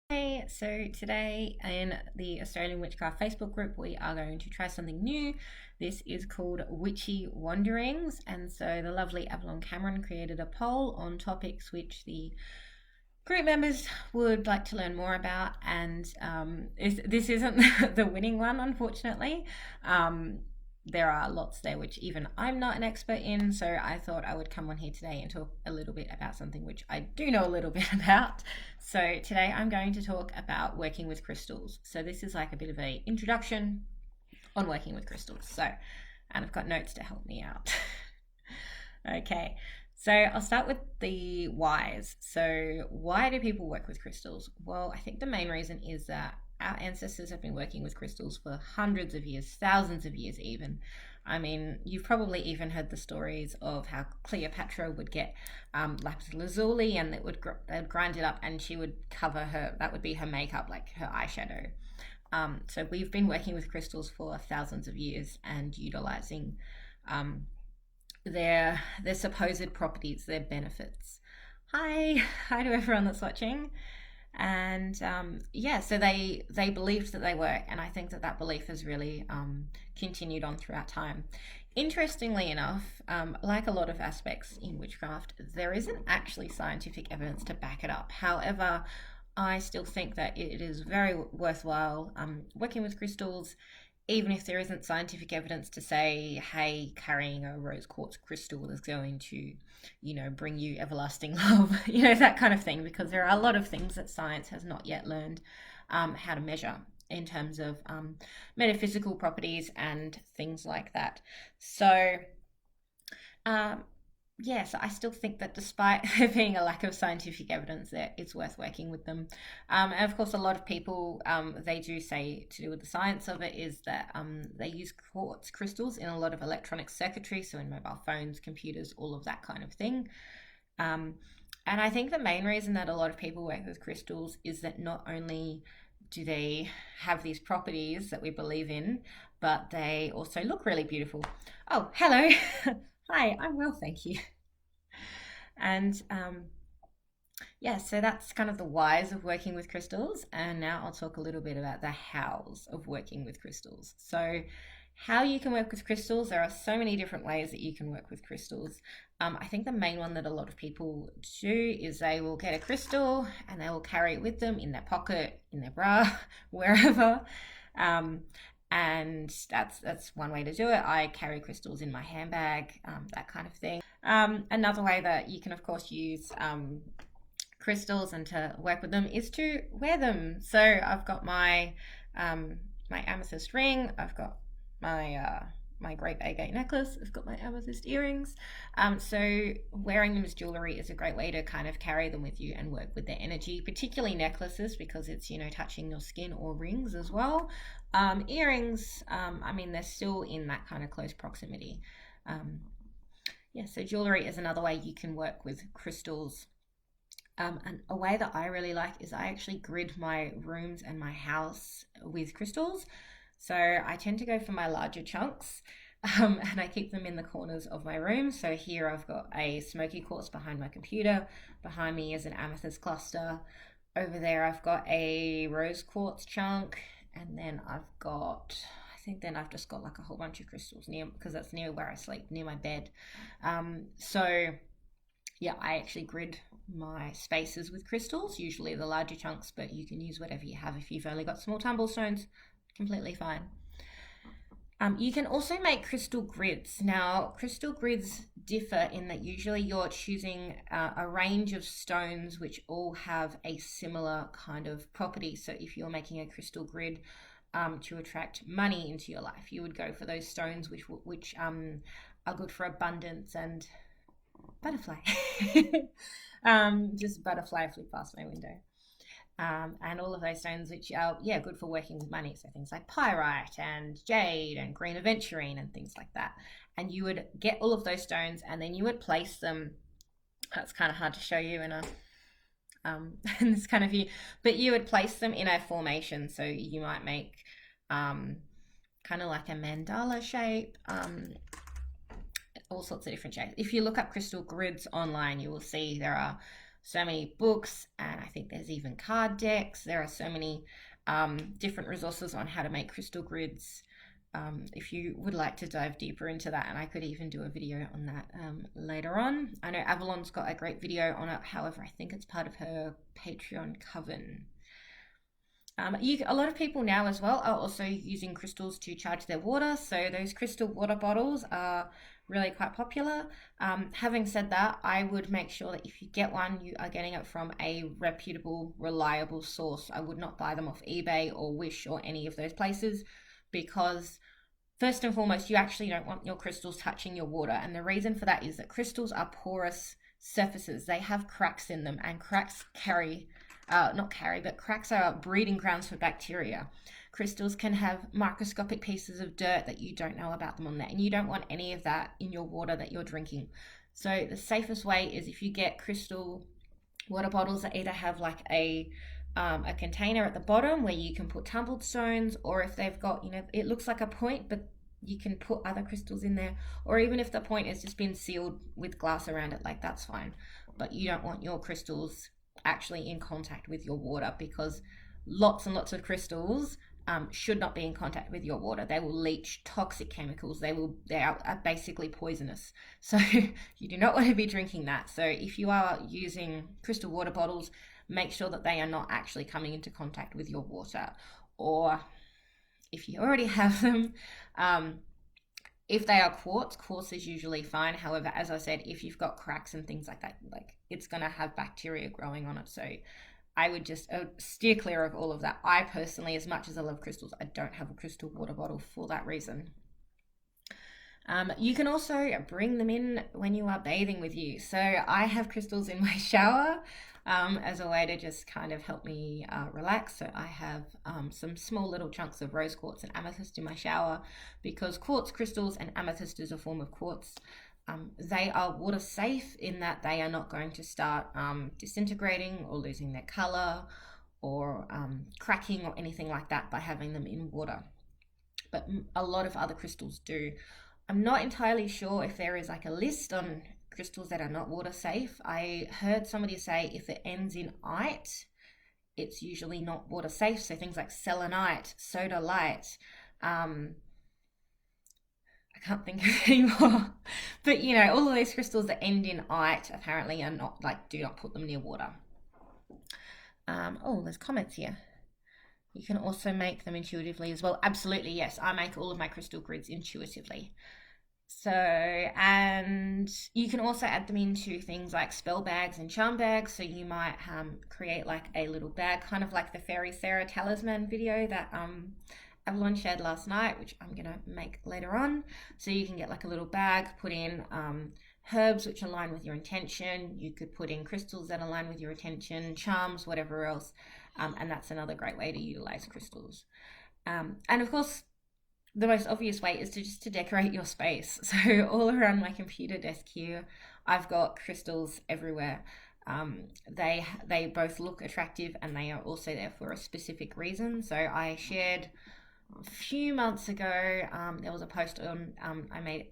Hey, so today in the Australian Witchcraft Facebook group, we are going to try something new. This is called Witchy Wanderings, and so the lovely Avalon Cameron created a poll on topics which the group members would like to learn more about, and this isn't the winning one, unfortunately. Um, there are lots there which even I'm not an expert in, so I thought I would come on here today and talk a little bit about something which I do know a little bit about. So today I'm going to talk about working with crystals. So this is like a bit of an introduction on working with crystals. And I've got notes to help me out. Okay, so I'll start with the whys. So, why do people work with crystals? Well, I think the main reason is that our ancestors have been working with crystals for hundreds of years, thousands of years, even. I mean, you've probably even heard the stories of how Cleopatra would get lapis lazuli, and they'd grind it up, and she would cover her. That would be her makeup, like her eyeshadow. So we've been working with crystals for thousands of years and utilizing um, their supposed properties, their benefits. Hi to everyone that's watching. And yeah, so they believed that they were, and I think that that belief has really continued on throughout time. Interestingly enough, like a lot of aspects in witchcraft, there isn't actually scientific evidence to back it up. However, I still think that it is very worthwhile working with crystals, even if there isn't scientific evidence to say, hey, carrying a rose quartz crystal is going to, bring you everlasting love, that kind of thing, because there are a lot of things that science has not yet learned how to measure in terms of metaphysical properties and things like that. So, um, yes, I still think that despite there being a lack of scientific evidence there, it's worth working with them. And of course, a lot of people, they do say to do with the science of it is that they use quartz crystals in a lot of electronic circuitry, so in mobile phones, computers, all of that kind of thing. Um, and I think the main reason that a lot of people work with crystals is that not only do they have these properties that we believe in, but they also look really beautiful. Oh, hello. Hi, I'm well, thank you. And yeah, so that's kind of the whys of working with crystals. And now I'll talk a little bit about the hows of working with crystals. So, how you can work with crystals, there are so many different ways that you can work with crystals. I think the main one that a lot of people do is they will get a crystal and they will carry it with them in their pocket, in their bra, wherever. Um, and that's one way to do it. I carry crystals in my handbag, that kind of thing. Another way that you can, of course, use crystals and to work with them is to wear them. So I've got my amethyst ring. I've got my grape agate necklace. I've got my amethyst earrings. So wearing them as jewelry is a great way to kind of carry them with you and work with their energy, particularly necklaces because it's touching your skin, or rings as well. Earrings, I mean, they're still in that kind of close proximity. Um, yeah, so jewelry is another way you can work with crystals. And a way that I really like is I actually grid my rooms and my house with crystals. So I tend to go for my larger chunks, and I keep them in the corners of my room. So here I've got a smoky quartz behind my computer. Behind me is an amethyst cluster. Over there I've got a rose quartz chunk, and then I've just got like a whole bunch of crystals near, because that's near where I sleep, near my bed. So yeah, I actually grid my spaces with crystals, usually the larger chunks, but you can use whatever you have. If you've only got small tumblestones, completely fine. You can also make crystal grids. Now, crystal grids differ in that usually you're choosing a range of stones which all have a similar kind of property. So, if you're making a crystal grid to attract money into your life, you would go for those stones which are good for abundance and butterfly. Just butterfly flew past my window. And all of those stones which are good for working with money, so things like pyrite and jade and green aventurine and things like that. And you would get all of those stones and then you would place them. That's kind of hard to show you in a in this kind of view, but you would place them in a formation. So you might make kind of like a mandala shape, all sorts of different shapes. If you look up crystal grids online, you will see there are so many books, and I think there's even card decks. There are so many different resources on how to make crystal grids. If you would like to dive deeper into that, and I could even do a video on that later on. I know Avalon's got a great video on it, however, I think it's part of her Patreon coven. A lot of people now as well are also using crystals to charge their water. So those crystal water bottles are really quite popular. Having said that, I would make sure that if you get one, you are getting it from a reputable, reliable source. I would not buy them off eBay or Wish or any of those places, because first and foremost, you actually don't want your crystals touching your water. And the reason for that is that crystals are porous surfaces. They have cracks in them, and cracks cracks are breeding grounds for bacteria. Crystals can have microscopic pieces of dirt that you don't know about them on there, and you don't want any of that in your water that you're drinking. So the safest way is if you get crystal water bottles that either have like a container at the bottom where you can put tumbled stones, or if they've got, it looks like a point, but you can put other crystals in there, or even if the point has just been sealed with glass around it, like that's fine. But you don't want your crystals actually in contact with your water, because lots and lots of crystals should not be in contact with your water. They will leach toxic chemicals. They are basically poisonous. So you do not want to be drinking that. So if you are using crystal water bottles, make sure that they are not actually coming into contact with your water. Or if you already have them, if they are quartz is usually fine. However, as I said, if you've got cracks and things like that, like it's going to have bacteria growing on it. So I would just steer clear of all of that. I personally, as much as I love crystals, I don't have a crystal water bottle for that reason. You can also bring them in when you are bathing with you. So I have crystals in my shower as a way to just kind of help me relax. So I have some small little chunks of rose quartz and amethyst in my shower, because quartz crystals and amethyst is a form of quartz. They are water safe in that they are not going to start disintegrating or losing their color or cracking or anything like that by having them in water. But a lot of other crystals do. I'm not entirely sure if there is like a list on crystals that are not water safe. I heard somebody say if it ends in ite, it's usually not water safe. So things like selenite, sodalite, I can't think of any more. But all of these crystals that end in ite apparently are not, like, do not put them near water. Oh, there's comments here. You can also make them intuitively as well. Absolutely, yes. I make all of my crystal grids intuitively. So, and you can also add them into things like spell bags and charm bags. So you might create like a little bag, kind of like the Fairy Sarah talisman video that Avalon shared last night, which I'm gonna make later on. So you can get like a little bag, put in herbs which align with your intention. You could put in crystals that align with your intention, charms, whatever else. And that's another great way to utilize crystals. And of course, the most obvious way is to decorate your space. So all around my computer desk here, I've got crystals everywhere. They both look attractive, and they are also there for a specific reason. So I shared a few months ago, there was a post on, I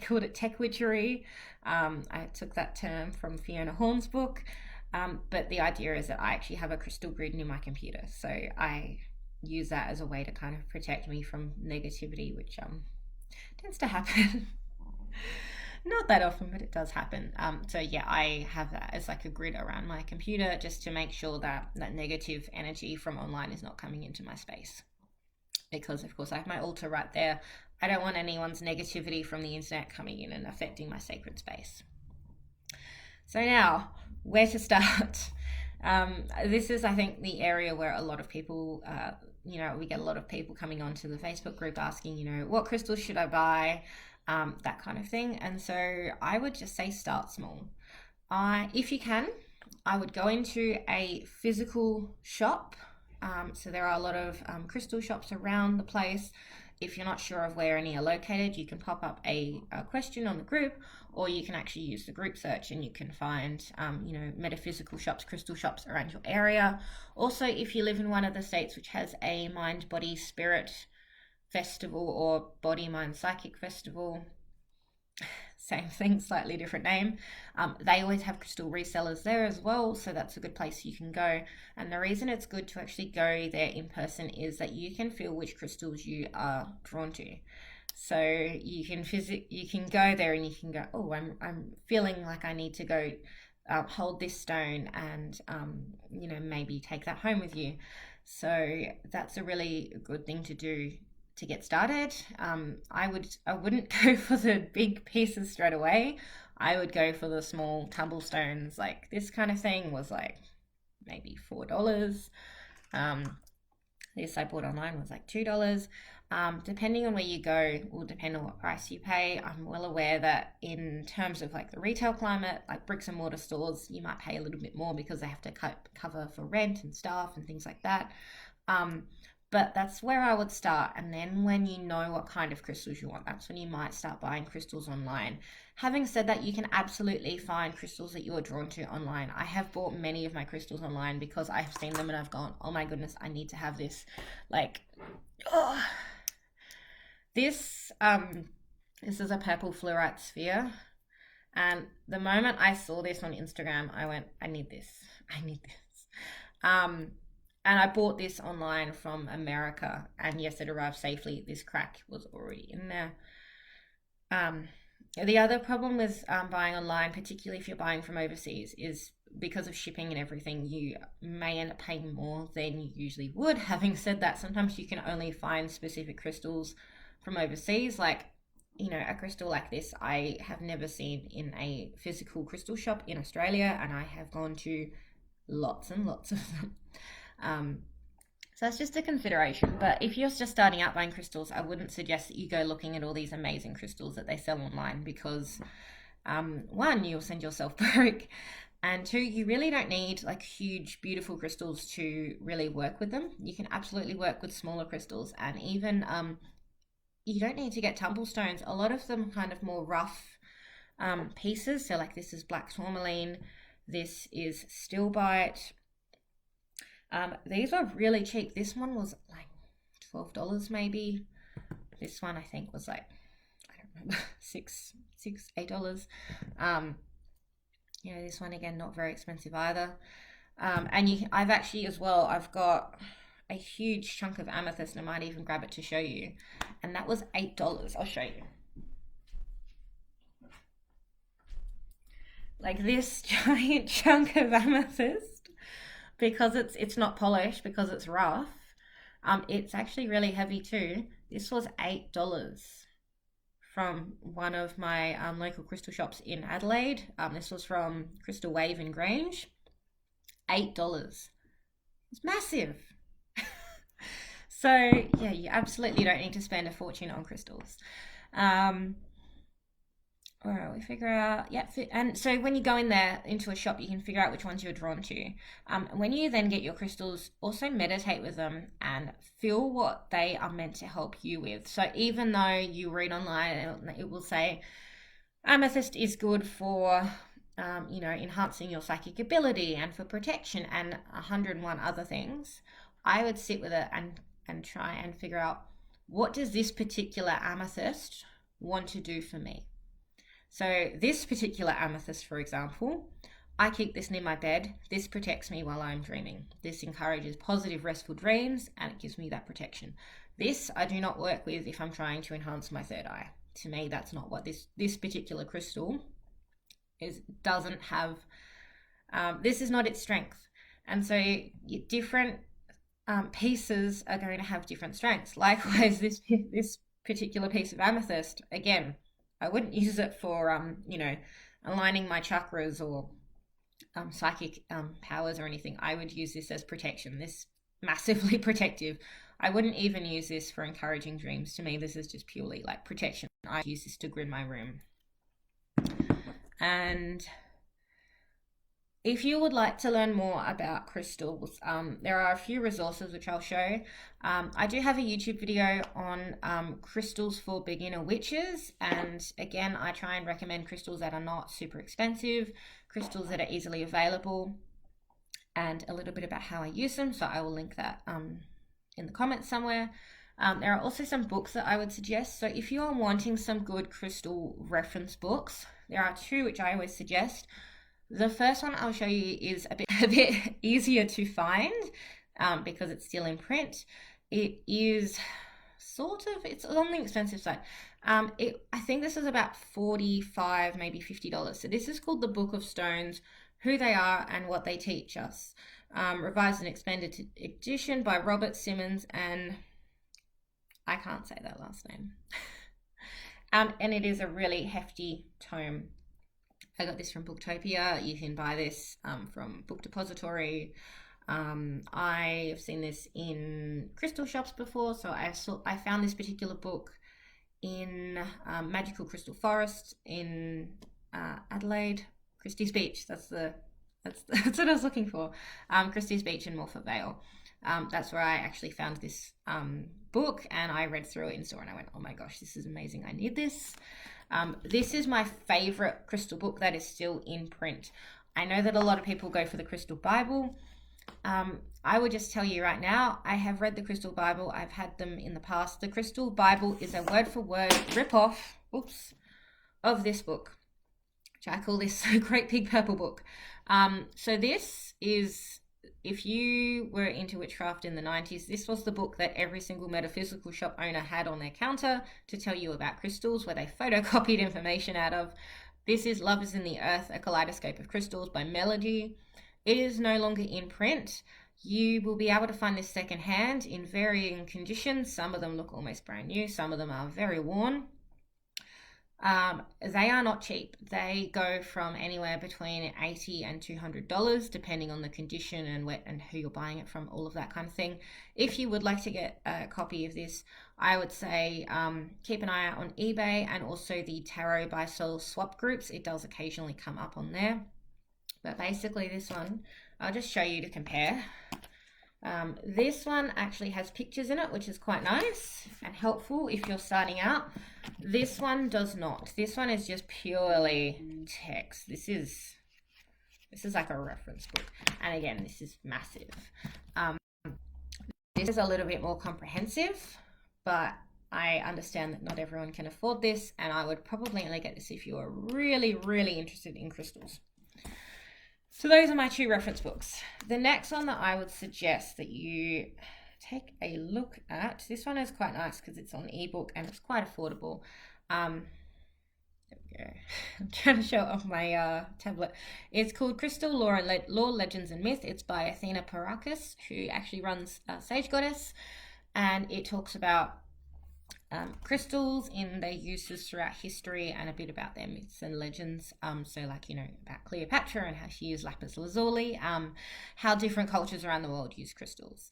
called it tech witchery. I took that term from Fiona Horn's book. But the idea is that I actually have a crystal grid near my computer. So I use that as a way to kind of protect me from negativity, which tends to happen. Not that often, but it does happen. So yeah, I have that as like a grid around my computer, just to make sure that negative energy from online is not coming into my space. Because of course I have my altar right there. I don't want anyone's negativity from the internet coming in and affecting my sacred space. So now, where to start? This is, I think, the area where a lot of people, we get a lot of people coming onto the Facebook group asking, what crystals should I buy? That kind of thing. And so I would just say start small. If you can, I would go into a physical shop. So there are a lot of crystal shops around the place. If you're not sure of where any are located, you can pop up a question on the group, or you can actually use the group search and you can find, metaphysical shops, crystal shops around your area. Also, if you live in one of the states which has a mind, body, spirit festival or body, mind, psychic festival, same thing, slightly different name. They always have crystal resellers there as well, so that's a good place you can go. And the reason it's good to actually go there in person is that you can feel which crystals you are drawn to. So you can go there and you can go, oh, I'm feeling like I need to go hold this stone and maybe take that home with you. So that's a really good thing to do to get started. I wouldn't go for the big pieces straight away. I would go for the small tumblestones. Like this kind of thing was like maybe $4. Um, this I bought online was like $2. Depending on where you go will depend on what price you pay. I'm well aware that in terms of like the retail climate, like bricks and mortar stores, you might pay a little bit more because they have to cover for rent and staff and things like that. But that's where I would start. And then when you know what kind of crystals you want, that's when you might start buying crystals online. Having said that, you can absolutely find crystals that you are drawn to online. I have bought many of my crystals online because I have seen them and I've gone, oh my goodness, I need to have this. Like, oh, this is a purple fluorite sphere. And the moment I saw this on Instagram, I went, I need this. I need this. And I bought this online from America, and yes, it arrived safely. This crack was already in there. The other problem with buying online, particularly if you're buying from overseas, is because of shipping and everything, you may end up paying more than you usually would. Having said that, sometimes you can only find specific crystals from overseas. Like, a crystal like this, I have never seen in a physical crystal shop in Australia, and I have gone to lots and lots of them. So that's just a consideration. But if you're just starting out buying crystals, I wouldn't suggest that you go looking at all these amazing crystals that they sell online because, one, you'll send yourself broke, and two, you really don't need like huge, beautiful crystals to really work with them. You can absolutely work with smaller crystals, and even you don't need to get tumblestones. A lot of them kind of more rough pieces. So like this is black tourmaline, this is stilbite. These are really cheap. This one was like $12 maybe. This one I think was like, I don't remember, $8. This one again not very expensive either. I've actually as well, I've got a huge chunk of amethyst, and I might even grab it to show you. And that was $8. I'll show you. Like this giant chunk of amethyst, because it's not polished, because it's rough. It's actually really heavy too. This was $8 from one of my local crystal shops in Adelaide. This was from Crystal Wave in Grange. $8. It's massive. So yeah, you absolutely don't need to spend a fortune on crystals. All right, we figure out, yeah, and so when you go in there into a shop, you can figure out which ones you're drawn to. When you then get your crystals, also meditate with them and feel what they are meant to help you with. So even though you read online, it will say amethyst is good for, enhancing your psychic ability and for protection and 101 other things. I would sit with it and try and figure out, what does this particular amethyst want to do for me? So this particular amethyst, for example, I keep this near my bed. This protects me while I'm dreaming. This encourages positive, restful dreams, and it gives me that protection. This I do not work with if I'm trying to enhance my third eye. To me, that's not what this particular crystal doesn't have. This is not its strength. And so different pieces are going to have different strengths. Likewise, this particular piece of amethyst, again, I wouldn't use it for, aligning my chakras or psychic powers or anything. I would use this as protection. This massively protective. I wouldn't even use this for encouraging dreams. To me, this is just purely like protection. I use this to grid my room. And if you would like to learn more about crystals, there are a few resources which I'll show. I do have a YouTube video on crystals for beginner witches, and again, I try and recommend crystals that are not super expensive, crystals that are easily available, and a little bit about how I use them. So I will link that in the comments somewhere. There are also some books that I would suggest. So if you are wanting some good crystal reference books, there are two which I always suggest. The first one I'll show you is a bit easier to find because it's still in print. It is it's on the expensive side. I think this is about $45, maybe $50. So this is called The Book of Stones, Who They Are and What They Teach Us. Revised and expanded edition by Robert Simmons, and I can't say that last name. And it is a really hefty tome. I got this from Booktopia. You can buy this from Book Depository. I've seen this in crystal shops before, so I found this particular book in Magical Crystal Forest in Adelaide, Christie's Beach. That's what I was looking for. Christie's Beach in Morphet Vale. That's where I actually found this book, and I read through it in store and I went, oh my gosh, this is amazing. I need this. This is my favorite crystal book that is still in print. I know that a lot of people go for the Crystal Bible. I would just tell you right now, I have read the Crystal Bible. I've had them in the past. The Crystal Bible is a word-for-word rip-off, of this book, which I call this Great Big Purple Book. So this is, if you were into witchcraft in the 90s, this was the book that every single metaphysical shop owner had on their counter to tell you about crystals, where they photocopied information out of. This is Love is in the Earth, A Kaleidoscope of Crystals by Melody. It is no longer in print. You will be able to find this secondhand in varying conditions. Some of them look almost brand new. Some of them are very worn. They are not cheap. They go from anywhere between $80 and $200, depending on the condition and who you're buying it from, all of that kind of thing. If you would like to get a copy of this, I would say keep an eye out on eBay and also the Tarot Buy Sell Swap groups. It does occasionally come up on there. But basically this one, I'll just show you to compare. This one actually has pictures in it, which is quite nice and helpful if you're starting out. This one does not. This one is just purely text. This is like a reference book. And again, this is massive. This is a little bit more comprehensive, but I understand that not everyone can afford this, and I would probably only get this if you are really, really interested in crystals. So those are my two reference books. The next one that I would suggest that you take a look at, this one is quite nice because it's on ebook and it's quite affordable. There we go. I'm trying to show it off my tablet. It's called Crystal Lore, Legends and Myth. It's by Athena Perrakis, who actually runs Sage Goddess, and it talks about crystals in their uses throughout history and a bit about their myths and legends. So like, about Cleopatra and how she used lapis lazuli, how different cultures around the world use crystals.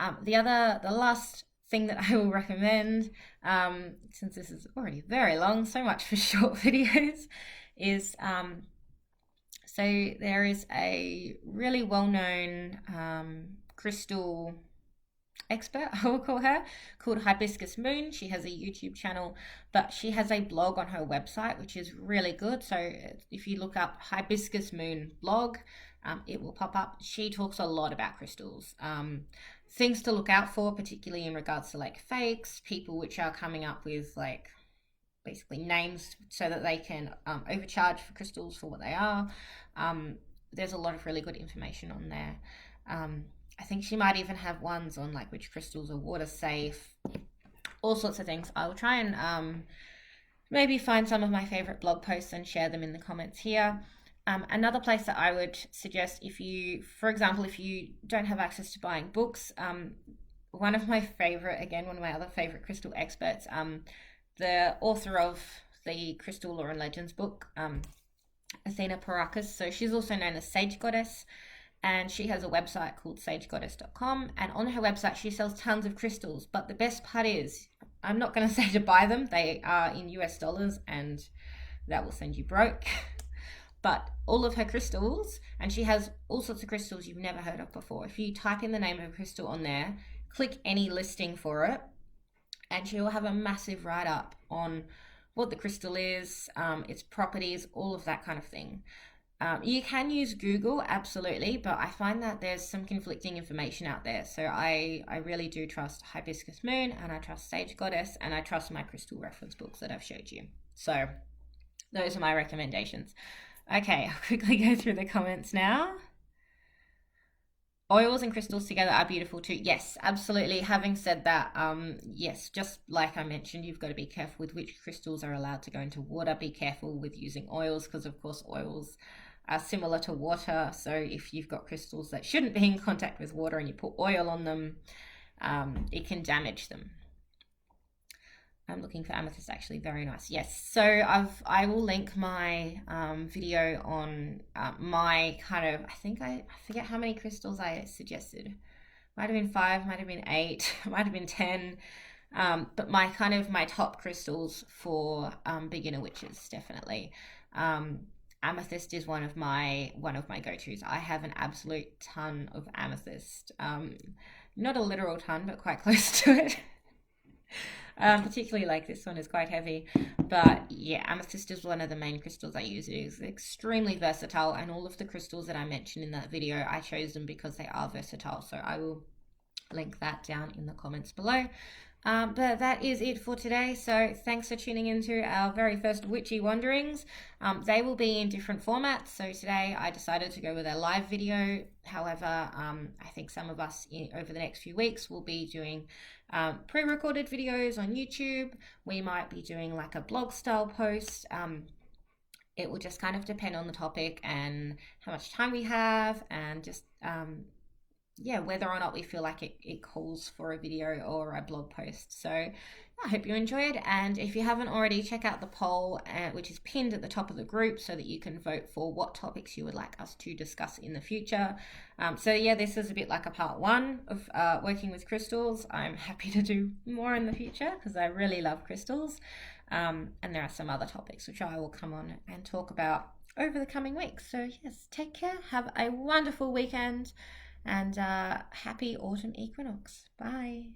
The last thing that I will recommend, since this is already very long, so much for short videos, is so there is a really well-known crystal expert, I will call her, called Hibiscus Moon. She has a YouTube channel, but she has a blog on her website, which is really good. So if you look up Hibiscus Moon blog, it will pop up. She talks a lot about crystals, things to look out for, particularly in regards to like fakes, people which are coming up with like basically names so that they can overcharge for crystals for what they are. There's a lot of really good information on there. I think she might even have ones on like which crystals are water safe, all sorts of things. I'll try and maybe find some of my favorite blog posts and share them in the comments here. Another place that I would suggest, for example, if you don't have access to buying books, one of my other favorite crystal experts, the author of the Crystal Lore and Legends book, Athena Perrakis. So she's also known as Sage Goddess. And she has a website called sagegoddess.com, and on her website she sells tons of crystals. But the best part is, I'm not going to say to buy them, they are in US dollars and that will send you broke. But all of her crystals, and she has all sorts of crystals you've never heard of before. If you type in the name of a crystal on there, click any listing for it, and she will have a massive write-up on what the crystal is, its properties, all of that kind of thing. You can use Google, absolutely, but I find that there's some conflicting information out there. So I really do trust Hibiscus Moon, and I trust Sage Goddess, and I trust my crystal reference books that I've showed you. So those are my recommendations. Okay, I'll quickly go through the comments now. Oils and crystals together are beautiful too. Yes, absolutely. Having said that, yes, just like I mentioned, you've got to be careful with which crystals are allowed to go into water. Be careful with using oils because, of course, oils are similar to water. So if you've got crystals that shouldn't be in contact with water and you put oil on them, it can damage them. I'm looking for amethyst, actually. Very nice. Yes. So I will link my video on my kind of, I forget how many crystals I suggested. Might have been 5, might have been 8, might have been 10. But my top crystals for beginner witches, definitely. Amethyst is one of my go-tos. I have an absolute ton of amethyst. Not a literal ton, but quite close to it. Particularly like this one is quite heavy, but yeah, amethyst is one of the main crystals I use. It is extremely versatile, and all of the crystals that I mentioned in that video, I chose them because they are versatile. So I will link that down in the comments below. But that is it for today. So thanks for tuning into our very first Witchy Wanderings. They will be in different formats. So today I decided to go with a live video. However, I think some of us over the next few weeks will be doing pre-recorded videos on YouTube. We might be doing like a blog style post. It will just kind of depend on the topic and how much time we have, and just whether or not we feel like it calls for a video or a blog post. So I hope you enjoyed, and if you haven't already, check out the poll which is pinned at the top of the group so that you can vote for what topics you would like us to discuss in the future. So yeah, this is a bit like a part 1 of working with crystals. I'm happy to do more in the future because I really love crystals, and there are some other topics which I will come on and talk about over the coming weeks. So yes, take care, have a wonderful weekend, and happy autumn equinox. Bye.